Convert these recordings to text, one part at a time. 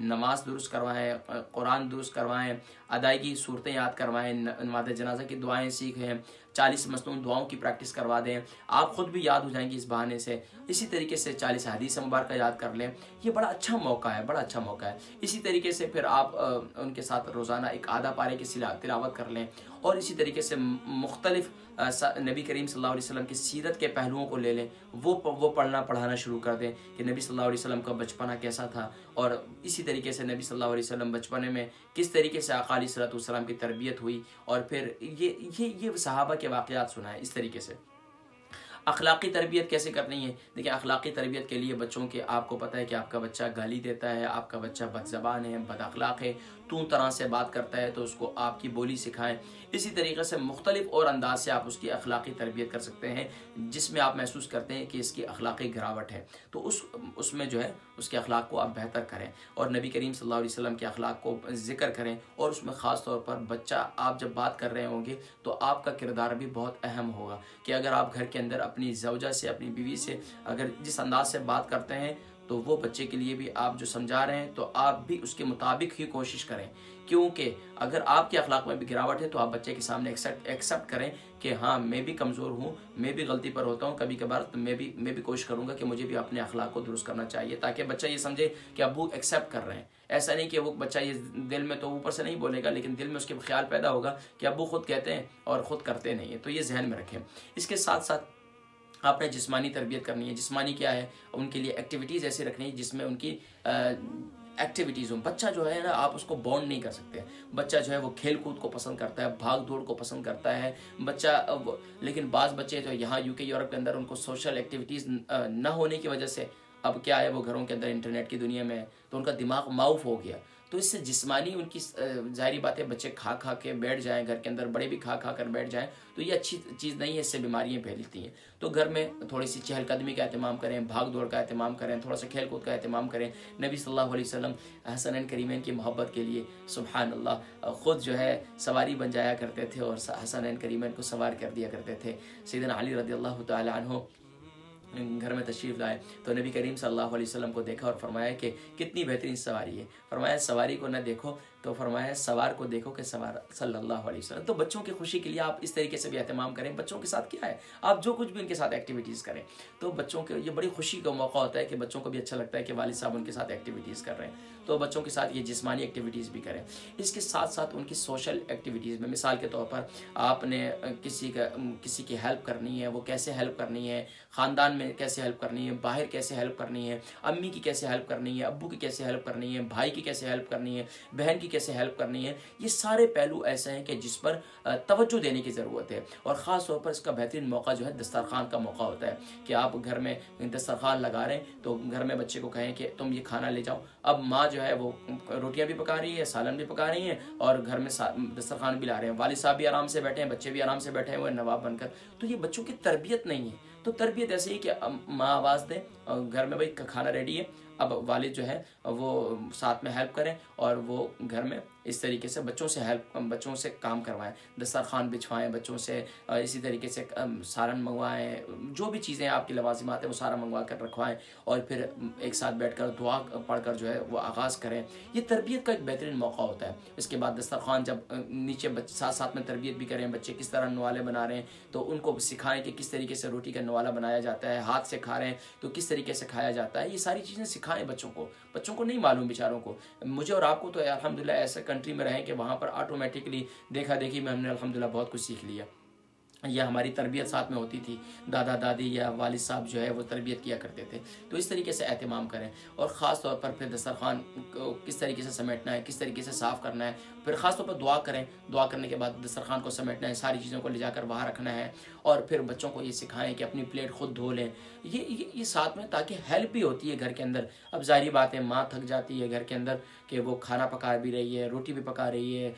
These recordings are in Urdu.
نماز درست کروائیں، قرآن درست کروائیں، ادائیگی صورتیں یاد کروائیں، نماز جنازہ کی دعائیں سیکھیں، 40 مصنون دعاؤں کی پریکٹس کروا دیں، آپ خود بھی یاد ہو جائیں گی اس بہانے سے۔ اسی طریقے سے 40 حدیث مبارکہ یاد کر لیں، یہ بڑا اچھا موقع ہے، بڑا اچھا موقع ہے۔ اسی طریقے سے پھر آپ ان کے ساتھ روزانہ ایک آدھا پارے کی تلاوت کر لیں، اور اسی طریقے سے مختلف نبی کریم صلی اللہ علیہ وسلم کی سیرت کے پہلوؤں کو لے لیں، وہ پڑھنا پڑھانا شروع کر دیں کہ نبی صلی اللہ علیہ وسلم کا بچپنا کیسا تھا، اور اسی طریقے سے نبی صلی اللہ علیہ وسلم بچپنے میں کس طریقے سے آقا علیہ الصلوۃ والسلام کی تربیت ہوئی، اور پھر یہ صحابہ کے واقعات سنائیں اس طریقے سے۔ اخلاقی تربیت کیسے کرنی ہے؟ دیکھیں، اخلاقی تربیت کے لیے بچوں کے، آپ کو پتہ ہے کہ آپ کا بچہ گالی دیتا ہے، آپ کا بچہ بد زبان ہے، بد اخلاق ہے، تو طرح سے بات کرتا ہے، تو اس کو آپ کی بولی سکھائیں۔ اسی طریقے سے مختلف اور انداز سے آپ اس کی اخلاقی تربیت کر سکتے ہیں، جس میں آپ محسوس کرتے ہیں کہ اس کی اخلاقی گراوٹ ہے، تو اس میں جو ہے اس کے اخلاق کو آپ بہتر کریں، اور نبی کریم صلی اللہ علیہ وسلم کے اخلاق کو ذکر کریں، اور اس میں خاص طور پر بچہ، آپ جب بات کر رہے ہوں گے تو آپ کا کردار بھی بہت اہم ہوگا، کہ اگر آپ گھر کے اندر اپنی زوجہ سے، اپنی بیوی سے اگر جس انداز سے بات کرتے ہیں، تو وہ بچے کے لیے بھی آپ جو سمجھا رہے ہیں تو آپ بھی اس کے مطابق ہی کوشش کریں، کیونکہ اگر آپ کے اخلاق میں بھی گراوٹ ہے تو آپ بچے کے سامنے ایکسیپٹ کریں کہ ہاں میں بھی کمزور ہوں، میں بھی غلطی پر ہوتا ہوں کبھی کبھار، تو میں بھی کوشش کروں گا کہ مجھے بھی اپنے اخلاق کو درست کرنا چاہیے، تاکہ بچہ یہ سمجھے کہ ابو ایکسیپٹ کر رہے ہیں۔ ایسا نہیں کہ وہ بچہ یہ دل میں تو اوپر سے نہیں بولے گا، لیکن دل میں اس کے خیال پیدا ہوگا کہ ابو خود کہتے ہیں اور خود کرتے نہیں ہیں، تو یہ ذہن میں رکھیں۔ اس کے ساتھ ساتھ آپ نے جسمانی تربیت کرنی ہے۔ جسمانی کیا ہے؟ ان کے لیے ایکٹیویٹیز ایسی رکھنی ہے جس میں ان کی ایکٹیویٹیز ہوں۔ بچہ جو ہے نا، آپ اس کو بانڈ نہیں کر سکتے، بچہ جو ہے وہ کھیل کود کو پسند کرتا ہے، بھاگ دوڑ کو پسند کرتا ہے بچہ، لیکن بعض بچے جو یہاں UK یورپ کے اندر ان کو سوشل ایکٹیویٹیز نہ ہونے کی وجہ سے، اب کیا ہے، وہ گھروں کے اندر انٹرنیٹ کی دنیا میں ہے، تو ان کا دماغ معاف ہو گیا، تو اس سے جسمانی ان کی ظاہری بات ہے، بچے کھا کھا کے بیٹھ جائیں گھر کے اندر، بڑے بھی کھا کھا کر بیٹھ جائیں، تو یہ اچھی چیز نہیں ہے، اس سے بیماریاں پھیلتی ہیں۔ تو گھر میں تھوڑی سی چہل قدمی کا اہتمام کریں، بھاگ دوڑ کا اہتمام کریں، تھوڑا سا کھیل کود کا اہتمام کریں۔ نبی صلی اللہ علیہ وسلم حسنین کریمین کی محبت کے لیے سبحان اللہ خود جو ہے سواری بن جایا کرتے تھے، اور حسنین کریمین کو سوار کر دیا کرتے تھے۔ سیدنا علی رضی اللہ تعالی عنہ گھر میں تشریف لائے تو نبی کریم صلی اللہ علیہ وسلم کو دیکھا اور فرمایا کہ کتنی بہترین سواری ہے، فرمایا سواری کو نہ دیکھو، تو فرمایا سوار کو دیکھو کہ سوار صلی اللہ علیہ وسلم۔ تو بچوں کی خوشی کے لیے آپ اس طریقے سے بھی اہتمام کریں۔ بچوں کے ساتھ کیا ہے، آپ جو کچھ بھی ان کے ساتھ ایکٹیویٹیز کریں، تو بچوں کے یہ بڑی خوشی کا موقع ہوتا ہے کہ بچوں کو بھی اچھا لگتا ہے کہ والد صاحب ان کے ساتھ ایکٹیویٹیز کر رہے ہیں، تو بچوں کے ساتھ یہ جسمانی ایکٹیویٹیز بھی کریں۔ اس کے ساتھ ساتھ ان کی سوشل ایکٹیویٹیز میں، مثال کے طور پر آپ نے کسی کی ہیلپ کرنی ہے، وہ کیسے ہیلپ کرنی ہے، خاندان میں کیسے ہیلپ کرنی ہے، باہر کیسے ہیلپ کرنی ہے، امی کی کیسے ہیلپ کرنی ہے، ابو کی کیسے ہیلپ کرنی ہے، بھائی کی کیسے ہیلپ کرنی ہے، بہن کی کیسے ہیلپ کرنی ہے، یہ سارے پہلو ایسے ہیں کہ جس پر توجہ دینے کی ضرورت ہے۔ اور خاص طور پر اس کا بہترین موقع جو ہے دسترخوان کا موقع ہوتا ہے، کہ آپ گھر میں دسترخوان لگا رہے ہیں تو گھر میں بچے کو کہیں کہ تم یہ کھانا لے جاؤ۔ اب ماں جو ہے وہ روٹیاں بھی پکا رہی ہے، سالن بھی پکا رہی ہیں، اور گھر میں دسترخوان بھی لا رہے ہیں، والد صاحب بھی آرام سے بیٹھے ہیں، بچے بھی آرام سے بیٹھے ہیں، وہ نواب بن کر، تو یہ بچوں کی تربیت نہیں ہے۔ تو تربیت ایسے ہی کہ ماں آواز دے گھر میں، بھائی کھانا ریڈی ہے، اب والد جو ہے وہ ساتھ میں ہیلپ کریں، اور وہ گھر میں اس طریقے سے بچوں سے کام کروائیں، دسترخوان بچھوائیں بچوں سے، اسی طریقے سے سالن منگوائیں، جو بھی چیزیں آپ کی لوازمات ہیں وہ سارا منگوا کر رکھوائیں، اور پھر ایک ساتھ بیٹھ کر دعا پڑھ کر جو ہے وہ آغاز کریں۔ یہ تربیت کا ایک بہترین موقع ہوتا ہے۔ اس کے بعد دسترخوان جب نیچے ساتھ میں تربیت بھی کریں، بچے کس طرح نوالے بنا رہے ہیں تو ان کو سکھائیں کہ کس طریقے سے روٹی کا نوالا بنایا جاتا ہے، ہاتھ سے کھا رہے ہیں تو کس طریقے سے کھایا جاتا ہے، یہ ساری چیزیں سکھائیں بچوں کو نہیں معلوم بیچاروں کو۔ مجھے اور آپ کو تو الحمدللہ ایسے کنٹری میں رہیں کہ وہاں پر آٹومیٹکلی دیکھا دیکھی میں ہم نے الحمدللہ بہت کچھ سیکھ لیا، یا ہماری تربیت ساتھ میں ہوتی تھی، دادا دادی یا والد صاحب جو ہے وہ تربیت کیا کرتے تھے۔ تو اس طریقے سے اہتمام کریں، اور خاص طور پر پھر دسترخوان کو کس طریقے سے سمیٹنا ہے، کس طریقے سے صاف کرنا ہے، پھر خاص طور پر دعا کریں، دعا کرنے کے بعد دسترخوان کو سمیٹنا ہے، ساری چیزوں کو لے جا کر وہاں رکھنا ہے، اور پھر بچوں کو یہ سکھائیں کہ اپنی پلیٹ خود دھو لیں، یہ ساتھ میں، تاکہ ہیلپ بھی ہوتی ہے گھر کے اندر۔ اب ظاہری بات ہے ماں تھک جاتی ہے گھر کے اندر کہ وہ کھانا پکا بھی رہی ہے، روٹی بھی پکا رہی ہے،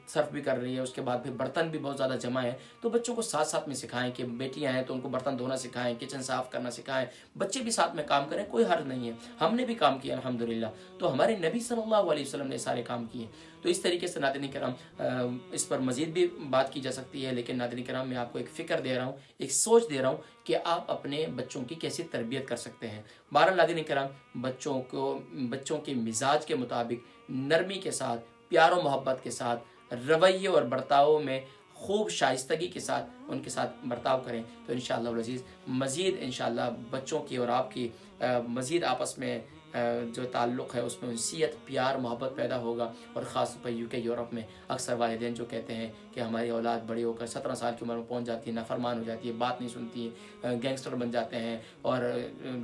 سرف بھی کر رہی ہے، اس کے بعد پھر برتن بھی بہت زیادہ جمع ہے، تو بچوں کو ساتھ ساتھ میں سکھائیں کہ بیٹیاں ہیں تو ان کو برتن دھونا سکھائیں، کچن صاف کرنا سکھائیں، بچے بھی ساتھ میں کام کریں، کوئی حرج نہیں ہے۔ ہم نے بھی کام کیا الحمدللہ، تو ہمارے نبی صلی اللہ علیہ وسلم نے سارے کام کیے۔ تو اس طریقے سے ناظرین کرام اس پر مزید بھی بات کی جا سکتی ہے، لیکن ناظرین کرام میں آپ کو ایک فکر دے رہا ہوں، ایک سوچ دے رہا ہوں کہ آپ اپنے بچوں کی کیسی تربیت کر سکتے ہیں۔ بہرحال ناظرین کرام بچوں کے مزاج کے مطابق نرمی کے ساتھ، پیار و محبت کے ساتھ، رویے اور برتاؤ میں خوب شائستگی کے ساتھ ان کے ساتھ برتاؤ کریں تو انشاءاللہ العزیز مزید انشاءاللہ بچوں کی اور آپ کی مزید آپس میں جو تعلق ہے اس میں انسیت، پیار، محبت پیدا ہوگا۔ اور خاص طور پر UK یورپ میں اکثر والدین جو کہتے ہیں کہ ہماری اولاد بڑی ہو کر 17 سال کی عمر میں پہنچ جاتی ہے، نافرمان ہو جاتی ہے، بات نہیں سنتی ہے، گینگسٹر بن جاتے ہیں اور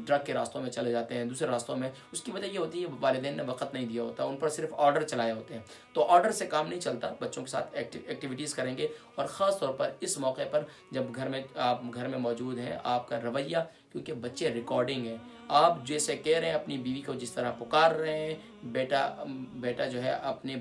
ڈرگ کے راستوں میں چلے جاتے ہیں، دوسرے راستوں میں، اس کی وجہ یہ ہوتی ہے والدین نے وقت نہیں دیا ہوتا، ان پر صرف آرڈر چلائے ہوتے ہیں۔ تو آرڈر سے کام نہیں چلتا، بچوں کے ساتھ ایکٹیویٹیز کریں گے، اور خاص طور پر اس موقع پر جب آپ گھر میں موجود ہیں، آپ کا رویہ، کیونکہ بچے ریکارڈنگ ہیں، آپ جیسے کہہ رہے ہیں اپنی بیوی کو جس طرح پکار رہے ہیں، بیٹا جو ہے اپنی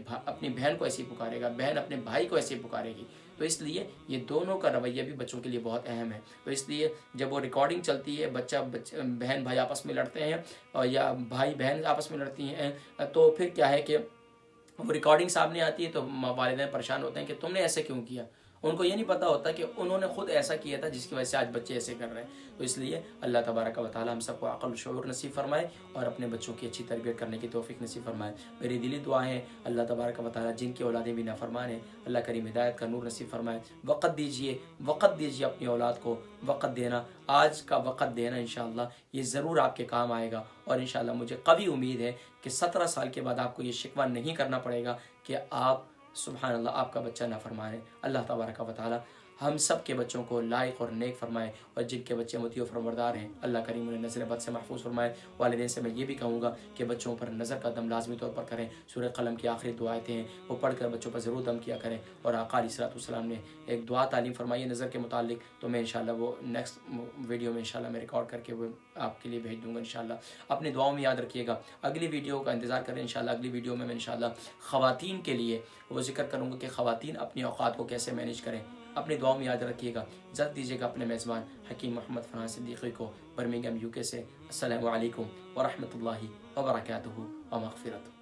بہن کو ایسے ہی پکارے گا، بہن اپنے بھائی کو ایسے ہی پکارے گی۔ تو اس لیے یہ دونوں کا رویہ بھی بچوں کے لیے بہت اہم ہے۔ تو اس لیے جب وہ ریکارڈنگ چلتی ہے، بہن بھائی آپس میں لڑتے ہیں اور یا بھائی بہن آپس میں لڑتی ہیں، تو پھر کیا ہے کہ وہ ریکارڈنگ سامنے آتی ہے تو والدین پریشان ہوتے ہیں کہ تم نے ایسے کیوں کیا۔ ان کو یہ نہیں پتہ ہوتا کہ انہوں نے خود ایسا کیا تھا جس کی وجہ سے آج بچے ایسے کر رہے ہیں۔ تو اس لیے اللہ تبارک و تعالی ہم سب کو عقل و شعور نصیب فرمائے اور اپنے بچوں کی اچھی تربیت کرنے کی توفیق نصیب فرمائے۔ میری دلی دعا ہے اللہ تبارک و تعالی جن کی اولادیں بھی نافرمان ہیں، اللہ کریم ہدایت کا نور نصیب فرمائے۔ وقت دیجیے اپنی اولاد کو، وقت دینا، آج کا وقت دینا انشاءاللہ یہ ضرور آپ کے کام آئے گا۔ اور انشاءاللہ مجھے قوی امید ہے کہ 17 سال کے بعد آپ کو یہ شکوہ نہیں کرنا پڑے گا کہ آپ سبحان اللہ آپ کا بچہ نافرمان ہے۔ اللہ تبارک و تعالی ہم سب کے بچوں کو لائق اور نیک فرمائے، اور جن کے بچے مطیع و فرمانبردار ہیں اللہ کریم انہیں نظر بد سے محفوظ فرمائے۔ والدین سے میں یہ بھی کہوں گا کہ بچوں پر نظر کا دم لازمی طور پر کریں۔ سورہ قلم کی آخری دعائیں ہیں وہ پڑھ کر بچوں پر ضرور دم کیا کریں۔ اور آقا علیہ الصلوۃ والسلام نے ایک دعا تعلیم فرمائی ہے نظر کے متعلق، تو میں انشاءاللہ وہ نیکسٹ ویڈیو میں انشاءاللہ میں ریکارڈ کر کے وہ آپ کے لیے بھیج دوں گا انشاءاللہ۔ اپنی دعاؤں میں یاد رکھیے گا۔ اگلی ویڈیو کا انتظار کریں انشاءاللہ۔ اگلی ویڈیو میں انشاءاللہ خواتین کے لیے وہ ذکر کروں گا کہ خواتین اپنی اوقات کو کیسے مینیج کریں۔ اپنی دعاؤں میں یاد رکھیے گا۔ جلد دیجیے گا اپنے میزبان حکیم محمد فرحان صدیقی کو، برمنگھم UK سے۔ السلام علیکم ورحمۃ اللہ وبرکاتہ ومغفرتہ۔